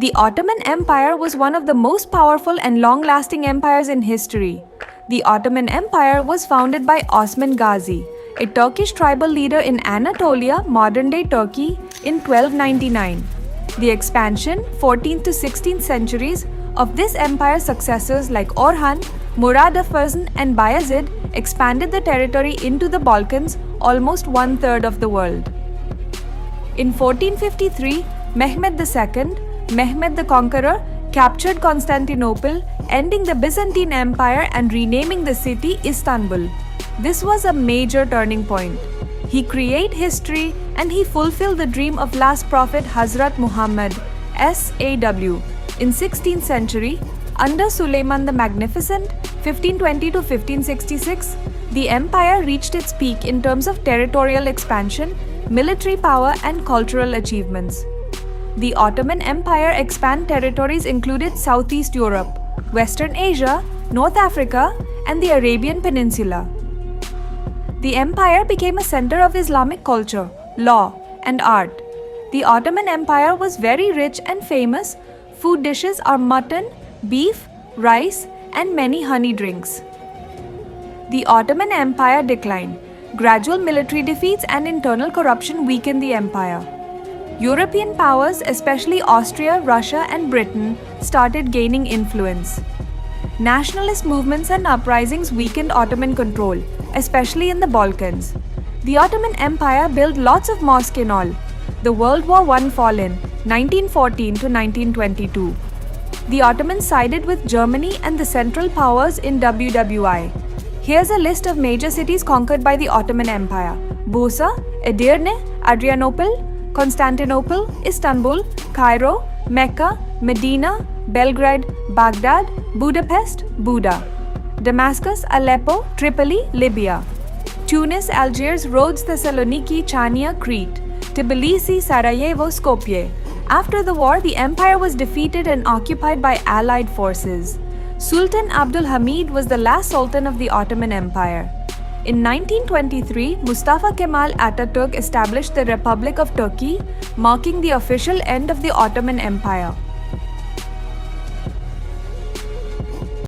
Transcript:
The Ottoman Empire was one of the most powerful and long-lasting empires in history. The Ottoman Empire was founded by Osman Gazi, a Turkish tribal leader in Anatolia, modern-day Turkey, in 1299. The expansion, 14th to 16th centuries, of this empire's successors like Orhan, Murad Afazan and Bayezid expanded the territory into the Balkans, almost one-third of the world. In 1453, Mehmed II, Mehmed the Conqueror, captured Constantinople, ending the Byzantine Empire and renaming the city Istanbul. This was a major turning point. He created history and he fulfilled the dream of last prophet Hazrat Muhammad SAW. In 16th century, under Suleiman the Magnificent, 1520 to 1566, the empire reached its peak in terms of territorial expansion, military power and cultural achievements. The Ottoman Empire expanded territories included Southeast Europe, Western Asia, North Africa, and the Arabian Peninsula. The empire became a center of Islamic culture, law, and art. The Ottoman Empire was very rich and famous. Food dishes are mutton, beef, rice, and many honey drinks. The Ottoman Empire declined. Gradual military defeats and internal corruption weakened the empire. European powers, especially Austria, Russia, and Britain, started gaining influence. Nationalist movements and uprisings weakened Ottoman control, especially in the Balkans. The Ottoman Empire built lots of mosques in all. The World War I fall in 1914 to 1922. The Ottomans sided with Germany and the Central Powers in WWI. Here's a list of major cities conquered by the Ottoman Empire: Bursa, Edirne, Adrianople, Constantinople, Istanbul, Cairo, Mecca, Medina, Belgrade, Baghdad, Budapest, Buda, Damascus, Aleppo, Tripoli, Libya, Tunis, Algiers, Rhodes, Thessaloniki, Chania, Crete, Tbilisi, Sarajevo, Skopje. After the war, the empire was defeated and occupied by Allied forces. Sultan Abdul Hamid was the last sultan of the Ottoman Empire. In 1923, Mustafa Kemal Ataturk established the Republic of Turkey, marking the official end of the Ottoman Empire.